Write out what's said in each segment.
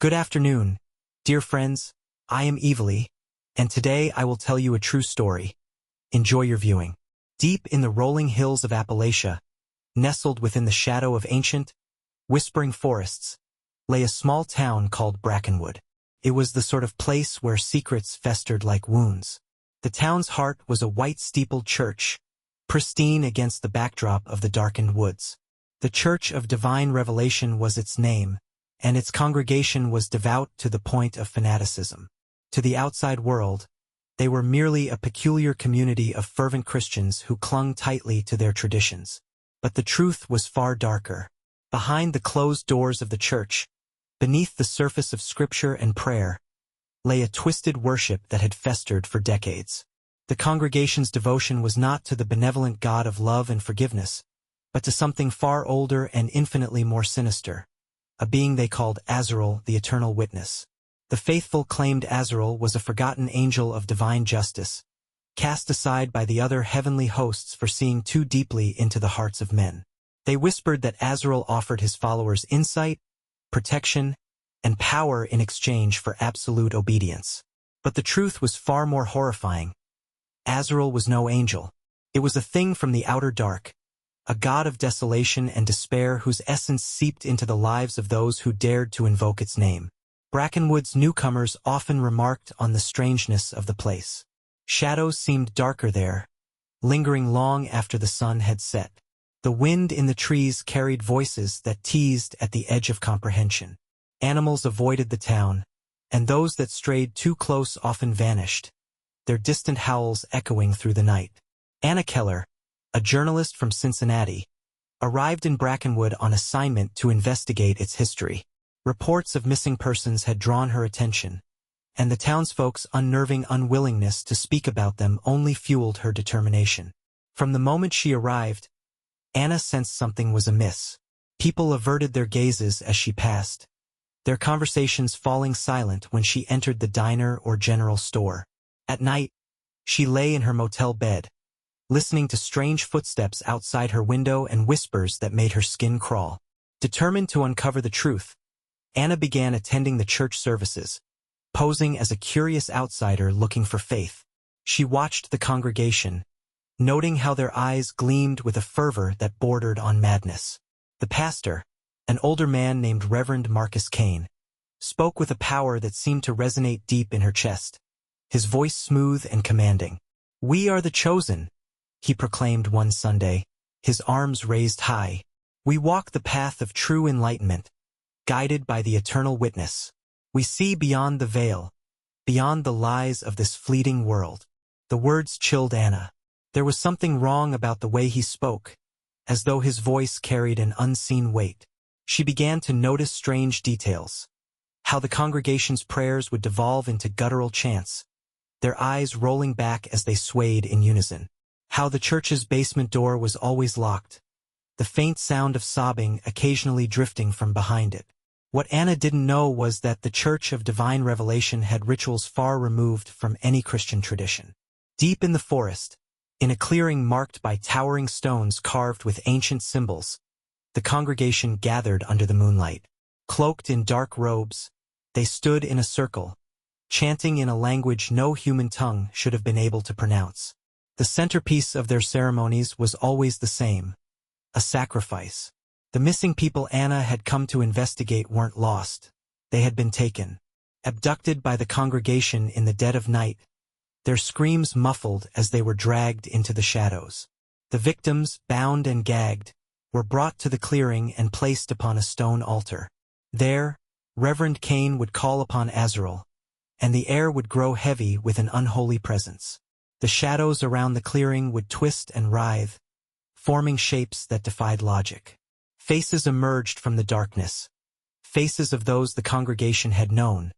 Good afternoon, dear friends. I am Evelyn, and today I will tell you a true story. Enjoy your viewing. Deep in the rolling hills of Appalachia, nestled within the shadow of ancient, whispering forests, lay a small town called Brackenwood. It was the sort of place where secrets festered like wounds. The town's heart was a white-steepled church, pristine against the backdrop of the darkened woods. The Church of Divine Revelation was its name, and its congregation was devout to the point of fanaticism. To the outside world, they were merely a peculiar community of fervent Christians who clung tightly to their traditions. But the truth was far darker. Behind the closed doors of the church, beneath the surface of scripture and prayer, lay a twisted worship that had festered for decades. The congregation's devotion was not to the benevolent God of love and forgiveness, but to something far older and infinitely more sinister, a being they called Azarael, the eternal witness. The faithful claimed Azarael was a forgotten angel of divine justice, cast aside by the other heavenly hosts for seeing too deeply into the hearts of men. They whispered that Azarael offered his followers insight, protection, and power in exchange for absolute obedience. But the truth was far more horrifying. Azarael was no angel. It was a thing from the outer dark, a god of desolation and despair whose essence seeped into the lives of those who dared to invoke its name. Brackenwood's newcomers often remarked on the strangeness of the place. Shadows seemed darker there, lingering long after the sun had set. The wind in the trees carried voices that teased at the edge of comprehension. Animals avoided the town, and those that strayed too close often vanished, their distant howls echoing through the night. Anna Keller, a journalist from Cincinnati, arrived in Brackenwood on assignment to investigate its history. Reports of missing persons had drawn her attention, and the townsfolk's unnerving unwillingness to speak about them only fueled her determination. From the moment she arrived, Anna sensed something was amiss. People averted their gazes as she passed, their conversations falling silent when she entered the diner or general store. At night, she lay in her motel bed, listening to strange footsteps outside her window and whispers that made her skin crawl. Determined to uncover the truth, Anna began attending the church services, posing as a curious outsider looking for faith. She watched the congregation, noting how their eyes gleamed with a fervor that bordered on madness. The pastor, an older man named Reverend Marcus Kane, spoke with a power that seemed to resonate deep in her chest, his voice smooth and commanding. "We are the chosen," he proclaimed one Sunday, his arms raised high. "We walk the path of true enlightenment, guided by the eternal witness. We see beyond the veil, beyond the lies of this fleeting world." The words chilled Anna. There was something wrong about the way he spoke, as though his voice carried an unseen weight. She began to notice strange details, how the congregation's prayers would devolve into guttural chants, their eyes rolling back as they swayed in unison. How the church's basement door was always locked, the faint sound of sobbing occasionally drifting from behind it. What Anna didn't know was that the Church of Divine Revelation had rituals far removed from any Christian tradition. Deep in the forest, in a clearing marked by towering stones carved with ancient symbols, the congregation gathered under the moonlight. Cloaked in dark robes, they stood in a circle, chanting in a language no human tongue should have been able to pronounce. The centerpiece of their ceremonies was always the same: a sacrifice. The missing people Anna had come to investigate weren't lost. They had been taken, abducted by the congregation in the dead of night, their screams muffled as they were dragged into the shadows. The victims, bound and gagged, were brought to the clearing and placed upon a stone altar. There, Reverend Kane would call upon Azarael, and the air would grow heavy with an unholy presence. The shadows around the clearing would twist and writhe, forming shapes that defied logic. Faces emerged from the darkness, faces of those the congregation had known,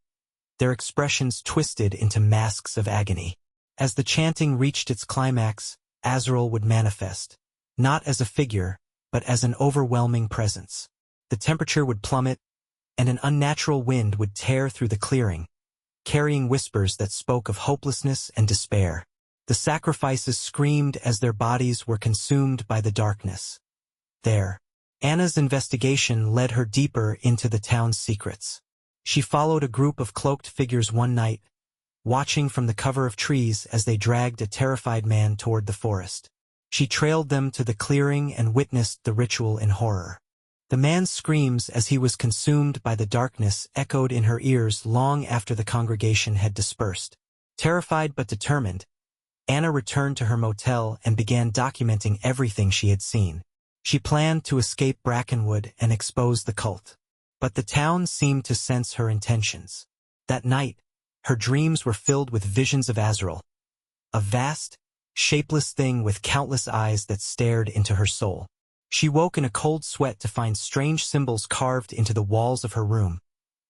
their expressions twisted into masks of agony. As the chanting reached its climax, Azarael would manifest, not as a figure, but as an overwhelming presence. The temperature would plummet, and an unnatural wind would tear through the clearing, carrying whispers that spoke of hopelessness and despair. The sacrifices screamed as their bodies were consumed by the darkness. There, Anna's investigation led her deeper into the town's secrets. She followed a group of cloaked figures one night, watching from the cover of trees as they dragged a terrified man toward the forest. She trailed them to the clearing and witnessed the ritual in horror. The man's screams as he was consumed by the darkness echoed in her ears long after the congregation had dispersed. Terrified but determined, Anna returned to her motel and began documenting everything she had seen. She planned to escape Brackenwood and expose the cult. But the town seemed to sense her intentions. That night, her dreams were filled with visions of Azarael, a vast, shapeless thing with countless eyes that stared into her soul. She woke in a cold sweat to find strange symbols carved into the walls of her room,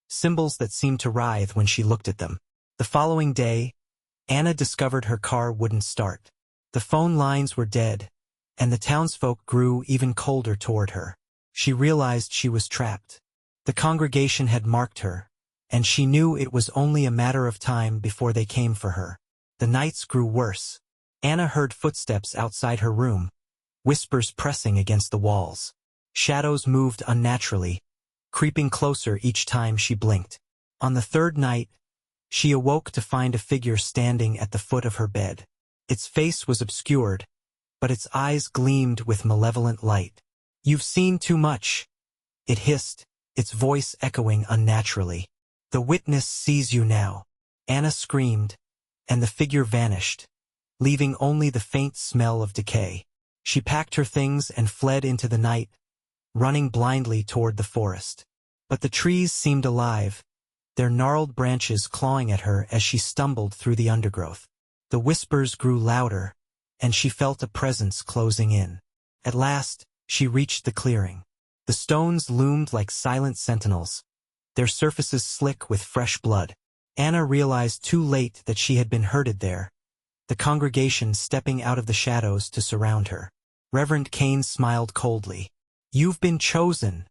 symbols that seemed to writhe when she looked at them. The following day, Anna discovered her car wouldn't start. The phone lines were dead, and the townsfolk grew even colder toward her. She realized she was trapped. The congregation had marked her, and she knew it was only a matter of time before they came for her. The nights grew worse. Anna heard footsteps outside her room, whispers pressing against the walls. Shadows moved unnaturally, creeping closer each time she blinked. On the third night, she awoke to find a figure standing at the foot of her bed. Its face was obscured, but its eyes gleamed with malevolent light. "You've seen too much," it hissed, its voice echoing unnaturally. "The witness sees you now." Anna screamed, and the figure vanished, leaving only the faint smell of decay. She packed her things and fled into the night, running blindly toward the forest. But the trees seemed alive, their gnarled branches clawing at her as she stumbled through the undergrowth. The whispers grew louder, and she felt a presence closing in. At last, she reached the clearing. The stones loomed like silent sentinels, their surfaces slick with fresh blood. Anna realized too late that she had been herded there, the congregation stepping out of the shadows to surround her. Reverend Kane smiled coldly. "You've been chosen,"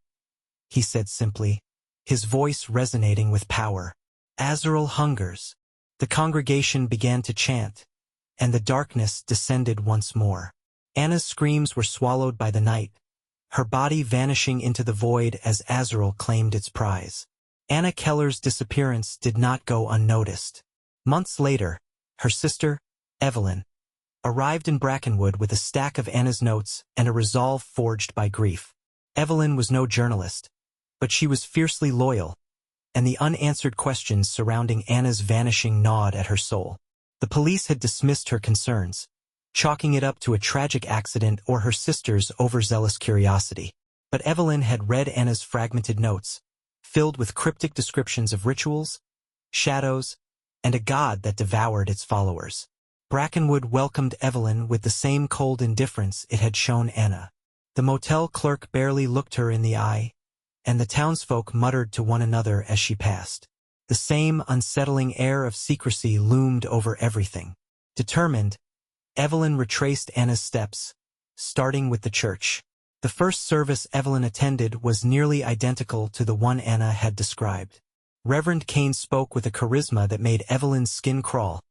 he said simply, his voice resonating with power. "Azarael hungers." The congregation began to chant, and the darkness descended once more. Anna's screams were swallowed by the night, her body vanishing into the void as Azarael claimed its prize. Anna Keller's disappearance did not go unnoticed. Months later, her sister, Evelyn, arrived in Brackenwood with a stack of Anna's notes and a resolve forged by grief. Evelyn was no journalist, but she was fiercely loyal, and the unanswered questions surrounding Anna's vanishing gnawed at her soul. The police had dismissed her concerns, chalking it up to a tragic accident or her sister's overzealous curiosity. But Evelyn had read Anna's fragmented notes, filled with cryptic descriptions of rituals, shadows, and a god that devoured its followers. Brackenwood welcomed Evelyn with the same cold indifference it had shown Anna. The motel clerk barely looked her in the eye, and the townsfolk muttered to one another as she passed. The same unsettling air of secrecy loomed over everything. Determined, Evelyn retraced Anna's steps, starting with the church. The first service Evelyn attended was nearly identical to the one Anna had described. Reverend Kane spoke with a charisma that made Evelyn's skin crawl,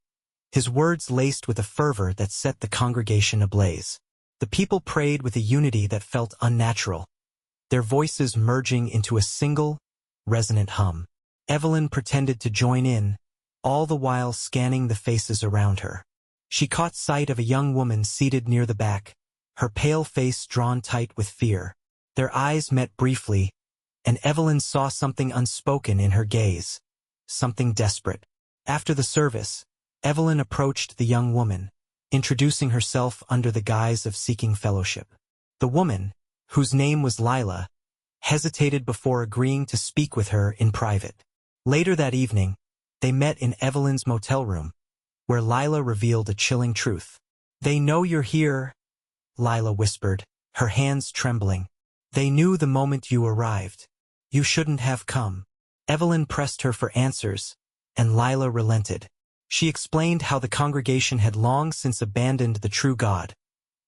his words laced with a fervor that set the congregation ablaze. The people prayed with a unity that felt unnatural, their voices merging into a single, resonant hum. Evelyn pretended to join in, all the while scanning the faces around her. She caught sight of a young woman seated near the back, her pale face drawn tight with fear. Their eyes met briefly, and Evelyn saw something unspoken in her gaze, something desperate. After the service, Evelyn approached the young woman, introducing herself under the guise of seeking fellowship. The woman, whose name was Lila, hesitated before agreeing to speak with her in private. Later that evening, they met in Evelyn's motel room, where Lila revealed a chilling truth. "They know you're here," Lila whispered, her hands trembling. "They knew the moment you arrived. You shouldn't have come." Evelyn pressed her for answers, and Lila relented. She explained how the congregation had long since abandoned the true God,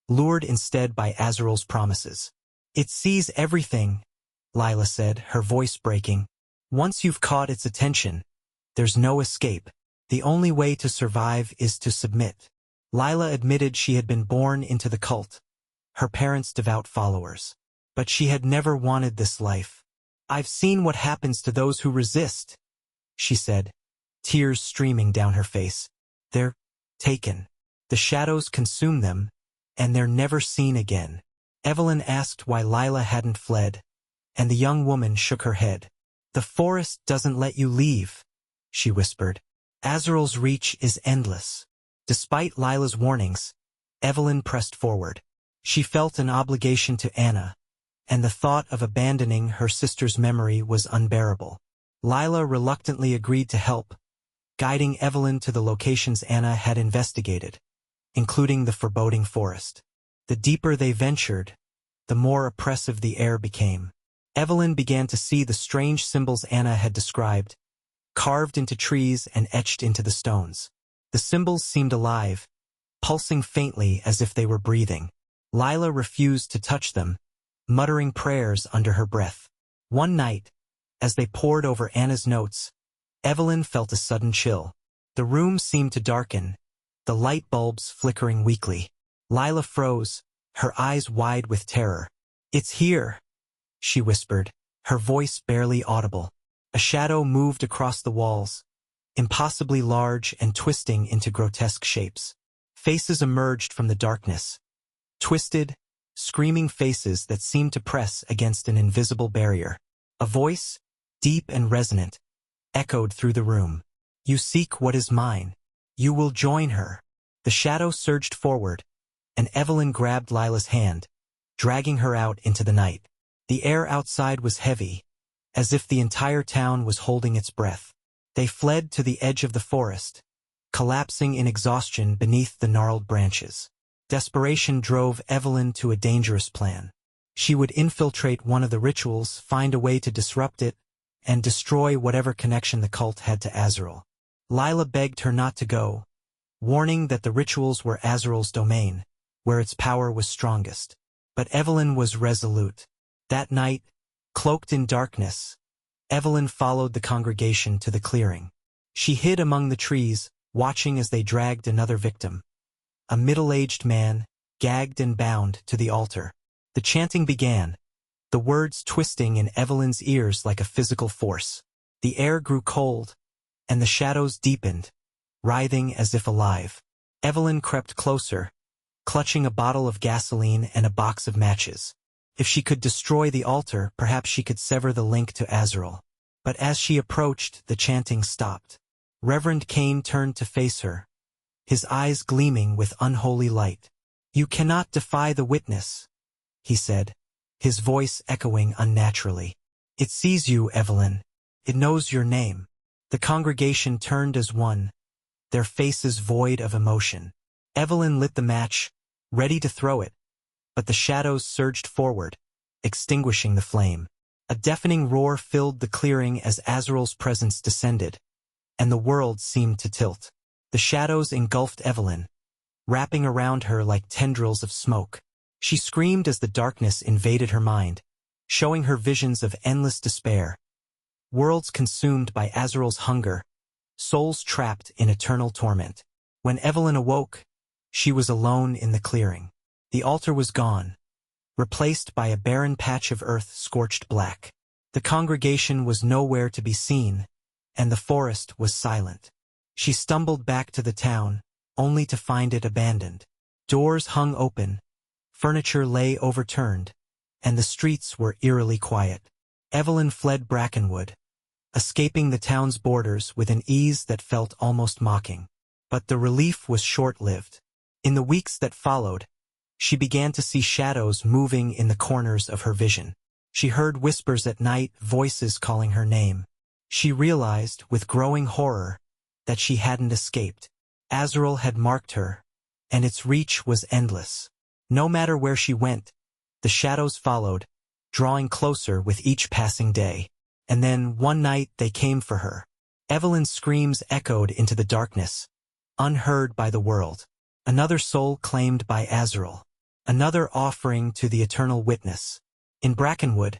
lured instead by Azarael's promises. "It sees everything," Lila said, her voice breaking. "Once you've caught its attention, there's no escape. The only way to survive is to submit." Lila admitted she had been born into the cult, her parents devout followers. But she had never wanted this life. "I've seen what happens to those who resist," she said, tears streaming down her face. "They're taken. The shadows consume them, and they're never seen again." Evelyn asked why Lila hadn't fled, and the young woman shook her head. "The forest doesn't let you leave," she whispered. "Azarael's reach is endless." Despite Lila's warnings, Evelyn pressed forward. She felt an obligation to Anna, and the thought of abandoning her sister's memory was unbearable. Lila reluctantly agreed to help, guiding Evelyn to the locations Anna had investigated, including the foreboding forest. The deeper they ventured, the more oppressive the air became. Evelyn began to see the strange symbols Anna had described, carved into trees and etched into the stones. The symbols seemed alive, pulsing faintly as if they were breathing. Lila refused to touch them, muttering prayers under her breath. One night, as they pored over Anna's notes, Evelyn felt a sudden chill. The room seemed to darken, the light bulbs flickering weakly. Lila froze, her eyes wide with terror. "It's here," she whispered, her voice barely audible. A shadow moved across the walls, impossibly large and twisting into grotesque shapes. Faces emerged from the darkness, twisted, screaming faces that seemed to press against an invisible barrier. A voice, deep and resonant, echoed through the room. "You seek what is mine. You will join her." The shadow surged forward, and Evelyn grabbed Lila's hand, dragging her out into the night. The air outside was heavy, as if the entire town was holding its breath. They fled to the edge of the forest, collapsing in exhaustion beneath the gnarled branches. Desperation drove Evelyn to a dangerous plan. She would infiltrate one of the rituals, find a way to disrupt it, and destroy whatever connection the cult had to Azarael. Lila begged her not to go, warning that the rituals were Azarael's domain, where its power was strongest. But Evelyn was resolute. That night, cloaked in darkness, Evelyn followed the congregation to the clearing. She hid among the trees, watching as they dragged another victim, a middle-aged man, gagged and bound to the altar. The chanting began, the words twisting in Evelyn's ears like a physical force. The air grew cold, and the shadows deepened, writhing as if alive. Evelyn crept closer, clutching a bottle of gasoline and a box of matches. If she could destroy the altar, perhaps she could sever the link to Azarael. But as she approached, the chanting stopped. Reverend Cain turned to face her, his eyes gleaming with unholy light. "You cannot defy the witness," he said, his voice echoing unnaturally. "It sees you, Evelyn. It knows your name." The congregation turned as one, their faces void of emotion. Evelyn lit the match, ready to throw it, but the shadows surged forward, extinguishing the flame. A deafening roar filled the clearing as Azarael's presence descended, and the world seemed to tilt. The shadows engulfed Evelyn, wrapping around her like tendrils of smoke. She screamed as the darkness invaded her mind, showing her visions of endless despair, worlds consumed by Azarael's hunger, souls trapped in eternal torment. When Evelyn awoke, she was alone in the clearing. The altar was gone, replaced by a barren patch of earth scorched black. The congregation was nowhere to be seen, and the forest was silent. She stumbled back to the town, only to find it abandoned. Doors hung open, furniture lay overturned, and the streets were eerily quiet. Evelyn fled Brackenwood, escaping the town's borders with an ease that felt almost mocking. But the relief was short-lived. In the weeks that followed, she began to see shadows moving in the corners of her vision. She heard whispers at night, voices calling her name. She realized, with growing horror, that she hadn't escaped. Azarael had marked her, and its reach was endless. No matter where she went, the shadows followed, drawing closer with each passing day. And then, one night, they came for her. Evelyn's screams echoed into the darkness, unheard by the world. Another soul claimed by Azarael. Another offering to the eternal witness. In Brackenwood,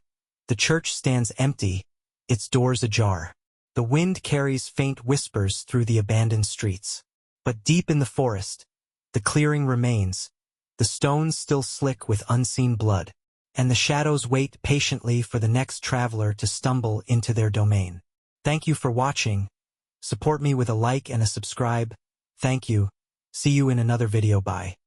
the church stands empty, its doors ajar. The wind carries faint whispers through the abandoned streets. But deep in the forest, the clearing remains, the stones still slick with unseen blood. and the shadows wait patiently for the next traveler to stumble into their domain. Thank you for watching. Support me with a like and a subscribe. Thank you. See you in another video. Bye.